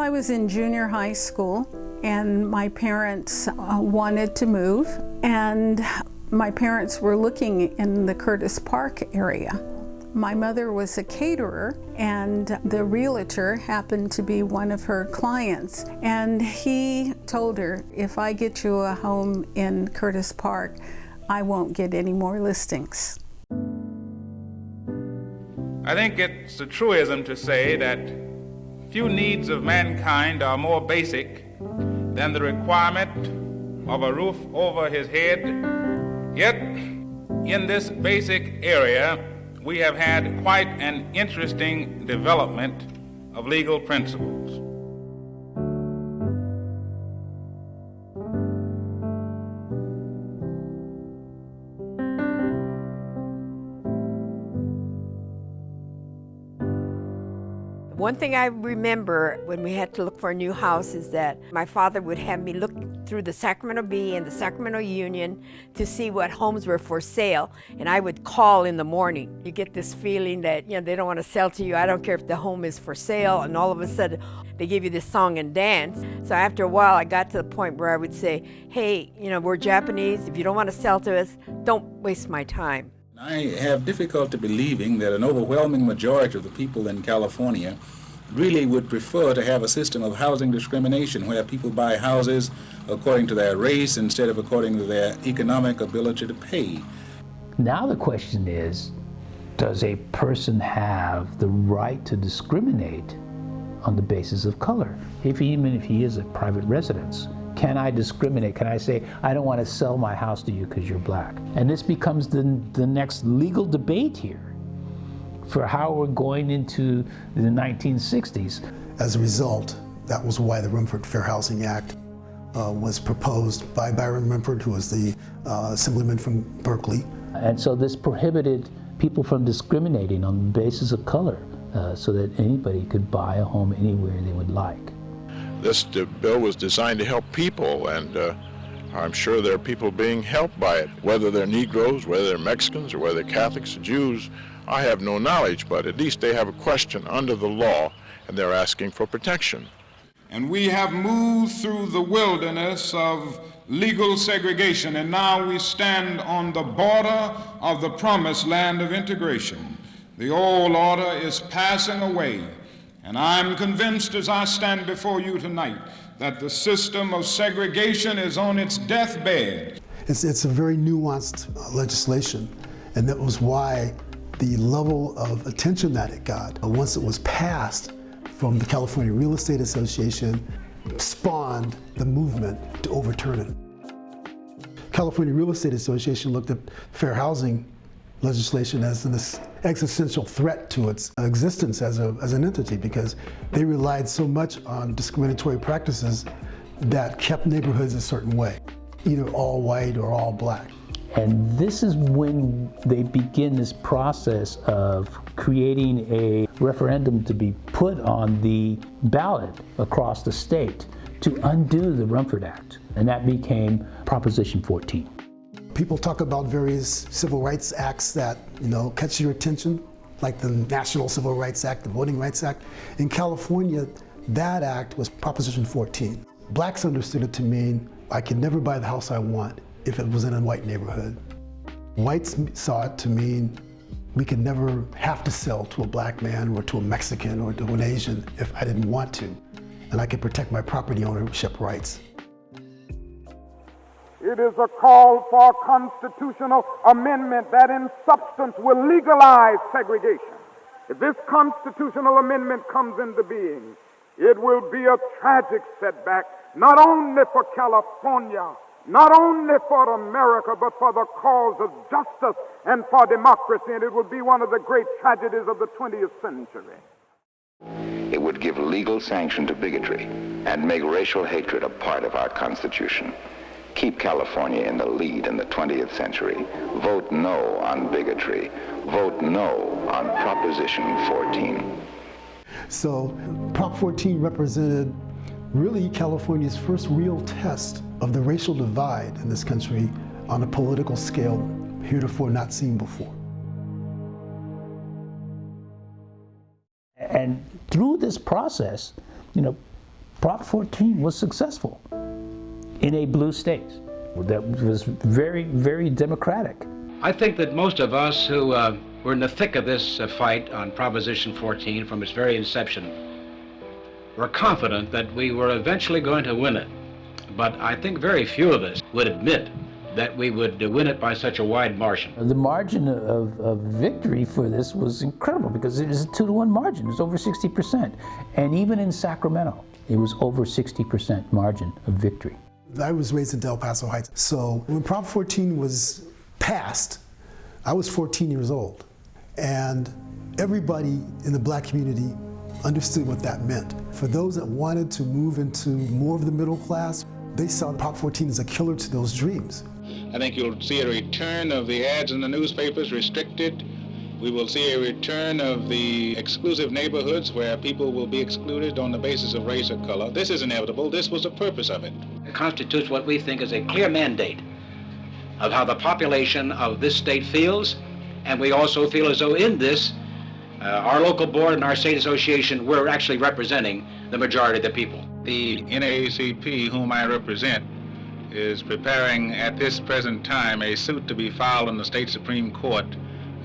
I was in junior high school, and my parents wanted to move, and my parents were looking in the Curtis Park area. My mother was a caterer, and the realtor happened to be one of her clients, and he told her, if I get you a home in Curtis Park, I won't get any more listings. I think it's a truism to say that few needs of mankind are more basic than the requirement of a roof over his head. Yet, in this basic area, we have had quite an interesting development of legal principles. One thing I remember when we had to look for a new house is that my father would have me look through the Sacramento Bee and the Sacramento Union to see what homes were for sale, and I would call in the morning. You get this feeling that, they don't want to sell to you. I don't care if the home is for sale, and all of a sudden they give you this song and dance. So after a while, I got to the point where I would say, hey, we're Japanese. If you don't want to sell to us, don't waste my time. I have difficulty believing that an overwhelming majority of the people in California really would prefer to have a system of housing discrimination where people buy houses according to their race instead of according to their economic ability to pay. Now the question is, does a person have the right to discriminate on the basis of color, even if he is a private residence? Can I discriminate? Can I say, I don't want to sell my house to you because you're black? And this becomes the next legal debate here for how we're going into the 1960s. As a result, that was why the Rumford Fair Housing Act was proposed by Byron Rumford, who was the assemblyman from Berkeley. And so this prohibited people from discriminating on the basis of color so that anybody could buy a home anywhere they would like. This bill was designed to help people, and I'm sure there are people being helped by it, whether they're Negroes, whether they're Mexicans, or whether they're Catholics or Jews. I have no knowledge, but at least they have a question under the law, and they're asking for protection. And we have moved through the wilderness of legal segregation, and now we stand on the border of the promised land of integration. The old order is passing away. And I'm convinced as I stand before you tonight that the system of segregation is on its deathbed. It's a very nuanced legislation, and that was why the level of attention that it got, once it was passed from the California Real Estate Association, spawned the movement to overturn it. California Real Estate Association looked at fair housing legislation as an existential threat to its existence as an entity, because they relied so much on discriminatory practices that kept neighborhoods a certain way, either all white or all black. And this is when they begin this process of creating a referendum to be put on the ballot across the state to undo the Rumford Act, and that became Proposition 14. People talk about various civil rights acts that, catch your attention, like the National Civil Rights Act, the Voting Rights Act. In California, that act was Proposition 14. Blacks understood it to mean I could never buy the house I want if it was in a white neighborhood. Whites saw it to mean we could never have to sell to a black man or to a Mexican or to an Asian if I didn't want to, and I could protect my property ownership rights. It is a call for a constitutional amendment that in substance will legalize segregation. If this constitutional amendment comes into being, it will be a tragic setback, not only for California, not only for America, but for the cause of justice and for democracy, and it will be one of the great tragedies of the 20th century. It would give legal sanction to bigotry and make racial hatred a part of our Constitution. Keep California in the lead in the 20th century. Vote no on bigotry. Vote no on Proposition 14. So Prop 14 represented really California's first real test of the racial divide in this country on a political scale heretofore not seen before. And through this process, Prop 14 was successful in a blue state that was very, very democratic. I think that most of us who were in the thick of this fight on Proposition 14 from its very inception were confident that we were eventually going to win it. But I think very few of us would admit that we would win it by such a wide margin. The margin of victory for this was incredible because it was a 2-to-1 margin. It was over 60%. And even in Sacramento, it was over 60% margin of victory. I was raised in El Paso Heights, so when Prop 14 was passed, I was 14 years old. And everybody in the black community understood what that meant. For those that wanted to move into more of the middle class, they saw Prop 14 as a killer to those dreams. I think you'll see a return of the ads in the newspapers restricted. We will see a return of the exclusive neighborhoods where people will be excluded on the basis of race or color. This is inevitable. This was the purpose of it. It constitutes what we think is a clear mandate of how the population of this state feels, and we also feel as though in this, our local board and our state association, we're actually representing the majority of the people. The NAACP, whom I represent, is preparing at this present time a suit to be filed in the state Supreme Court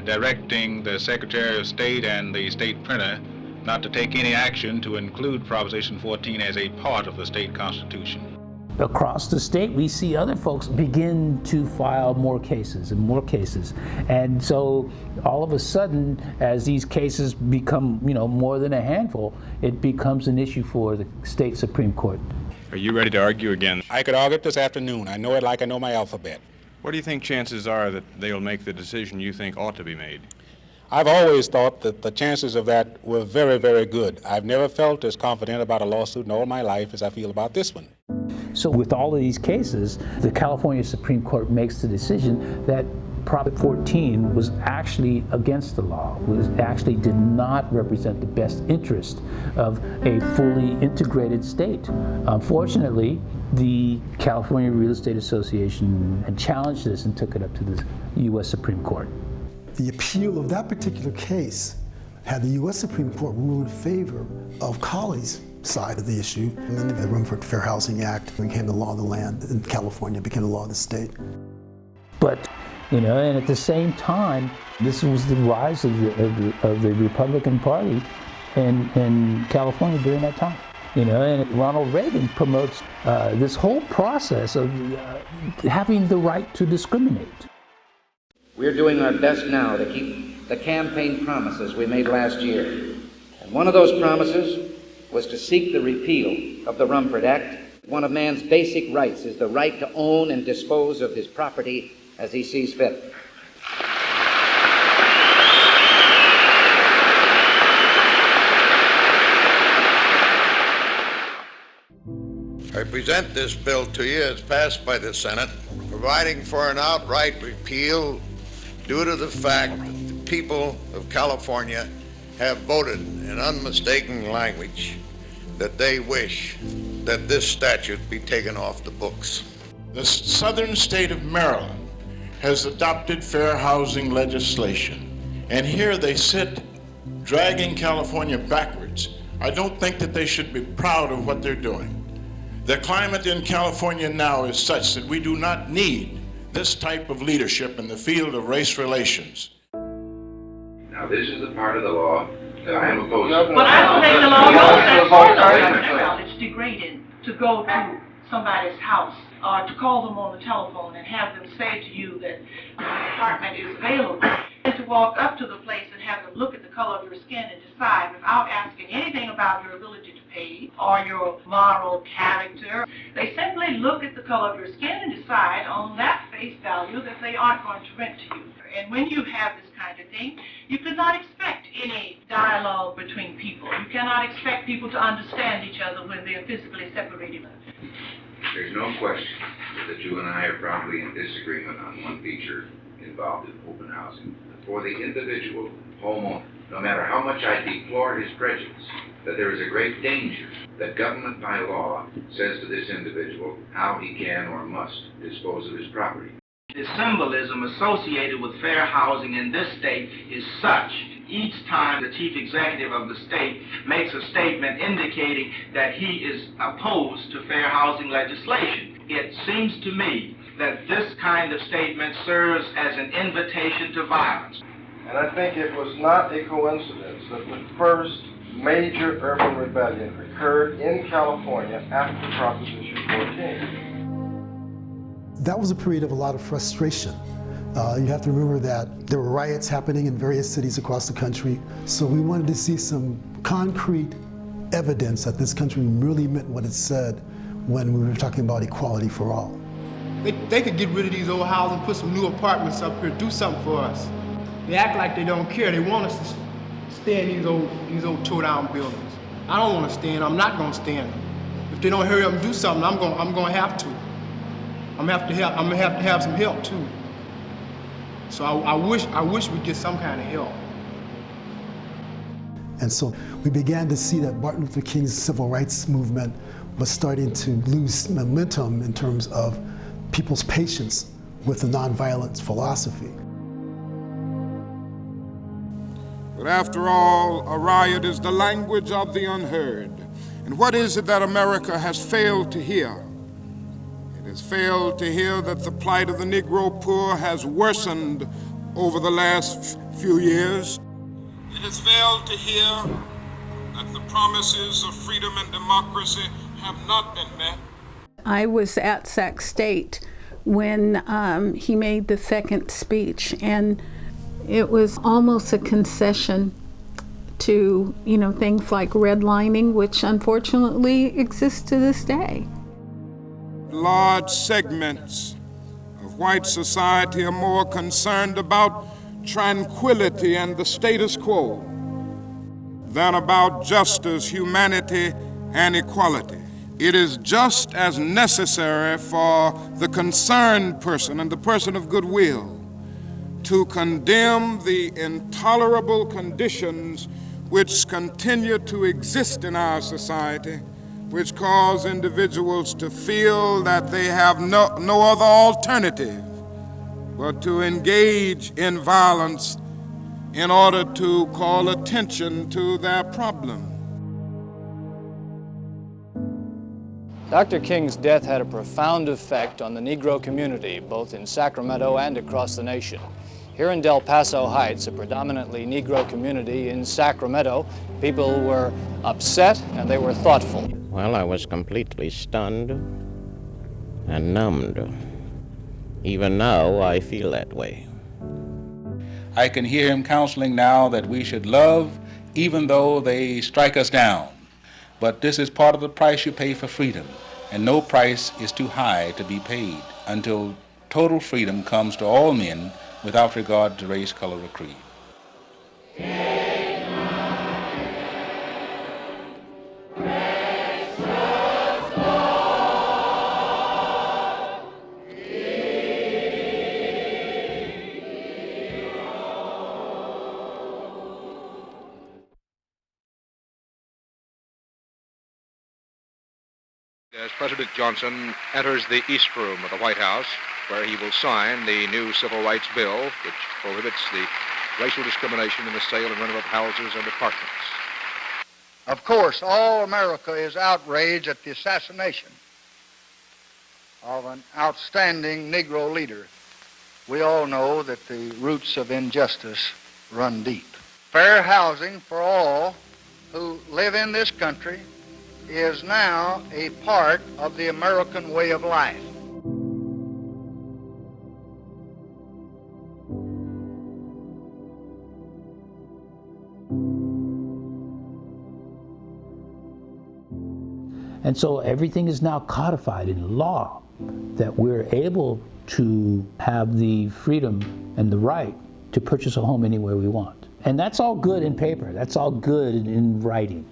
directing the Secretary of State and the state printer not to take any action to include Proposition 14 as a part of the state constitution. Across the state, we see other folks begin to file more cases and more cases. And so all of a sudden, as these cases become, more than a handful, it becomes an issue for the state Supreme Court. Are you ready to argue again? I could argue it this afternoon. I know it like I know my alphabet. What do you think chances are that they'll make the decision you think ought to be made? I've always thought that the chances of that were very, very good. I've never felt as confident about a lawsuit in all my life as I feel about this one. So with all of these cases, the California Supreme Court makes the decision that Prop 14 was actually against the law, actually did not represent the best interest of a fully integrated state. Unfortunately, the California Real Estate Association had challenged this and took it up to the U.S. Supreme Court. The appeal of that particular case had the U.S. Supreme Court rule in favor of Colley's side of the issue. And then the Rumford Fair Housing Act became the law of the land in California, became the law of the state. But, and at the same time, this was the rise of the Republican Party in California during that time. And Ronald Reagan promotes this whole process of having the right to discriminate. We're doing our best now to keep the campaign promises we made last year. And one of those promises was to seek the repeal of the Rumford Act. One of man's basic rights is the right to own and dispose of his property as he sees fit. I present this bill to you as passed by the Senate, providing for an outright repeal due to the fact that the people of California have voted in unmistakable language that they wish that this statute be taken off the books. The southern state of Maryland has adopted fair housing legislation, and here they sit dragging California backwards. I don't think that they should be proud of what they're doing. The climate in California now is such that we do not need this type of leadership in the field of race relations. Now, this is the part of the law that I am opposed to. But I don't think the law goes that far. It's degrading to go to somebody's house or to call them on the telephone and have them say to you that my apartment is available, and to walk up to the place and have them look at the color of your skin and decide without asking anything about your ability to pay or your moral character. They simply look at the color of your skin and decide on that face value that they aren't going to rent to you. And when you have this kind of thing, you cannot expect any dialogue between people. You cannot expect people to understand each other when they're physically separated. There's no question that you and I are probably in disagreement on one feature involved in open housing. For the individual homeowner, no matter how much I deplore his prejudice, that there is a great danger that government by law says to this individual how he can or must dispose of his property. The symbolism associated with fair housing in this state is such each time the chief executive of the state makes a statement indicating that he is opposed to fair housing legislation. It seems to me that this kind of statement serves as an invitation to violence. And I think it was not a coincidence that the first major urban rebellion occurred in California after Proposition 14. That was a period of a lot of frustration. You have to remember that there were riots happening in various cities across the country, so we wanted to see some concrete evidence that this country really meant what it said when we were talking about equality for all. They could get rid of these old houses and put some new apartments up here, do something for us. They act like they don't care. They want us to stay in these old tore down buildings. I don't want to stay in them. I'm not going to stay in them. If they don't hurry up and do something, I'm going to have to. I'm going to have to have some help too. So I wish we'd get some kind of help. And so we began to see that Martin Luther King's civil rights movement was starting to lose momentum in terms of people's patience with the nonviolence philosophy. But after all, a riot is the language of the unheard. And what is it that America has failed to hear? It has failed to hear that the plight of the Negro poor has worsened over the last few years. It has failed to hear that the promises of freedom and democracy have not been met. I was at Sac State when he made the second speech, and it was almost a concession to, things like redlining, which unfortunately exists to this day. Large segments of white society are more concerned about tranquility and the status quo than about justice, humanity, and equality. It is just as necessary for the concerned person and the person of goodwill to condemn the intolerable conditions which continue to exist in our society, which cause individuals to feel that they have no other alternative but to engage in violence in order to call attention to their problem. Dr. King's death had a profound effect on the Negro community, both in Sacramento and across the nation. Here in Del Paso Heights, a predominantly Negro community in Sacramento, people were upset and they were thoughtful. Well, I was completely stunned and numbed. Even now, I feel that way. I can hear him counseling now that we should love even though they strike us down. But this is part of the price you pay for freedom, and no price is too high to be paid until total freedom comes to all men without regard to race, color, or creed. As President Johnson enters the East Room of the White House, where he will sign the new Civil Rights Bill, which prohibits the racial discrimination in the sale and rental of houses and apartments. Of course, all America is outraged at the assassination of an outstanding Negro leader. We all know that the roots of injustice run deep. Fair housing for all who live in this country is now a part of the American way of life. And so everything is now codified in law, that we're able to have the freedom and the right to purchase a home anywhere we want. And that's all good in paper, that's all good in writing.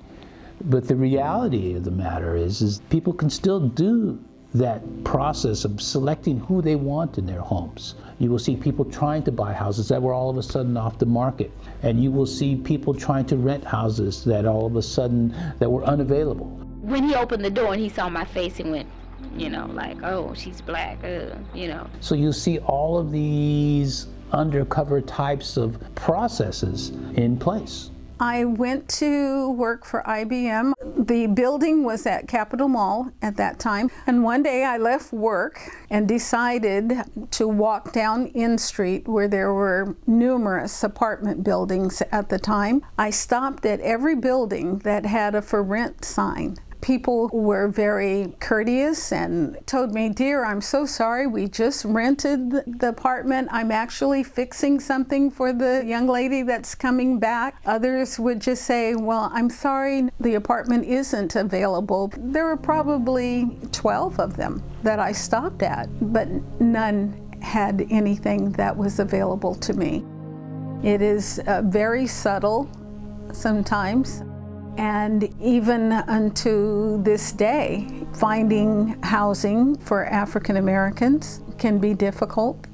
But the reality of the matter is people can still do that process of selecting who they want in their homes. You will see people trying to buy houses that were all of a sudden off the market. And you will see people trying to rent houses that all of a sudden that were unavailable. When he opened the door and he saw my face, he went, like, oh, she's black, So you see all of these undercover types of processes in place? I went to work for IBM. The building was at Capitol Mall at that time. And one day I left work and decided to walk down In Street where there were numerous apartment buildings at the time. I stopped at every building that had a for rent sign. People were very courteous and told me, "Dear, I'm so sorry, we just rented the apartment. I'm actually fixing something for the young lady that's coming back." Others would just say, "Well, I'm sorry, the apartment isn't available." There were probably 12 of them that I stopped at, but none had anything that was available to me. It is very subtle sometimes. And even unto this day, finding housing for African Americans can be difficult.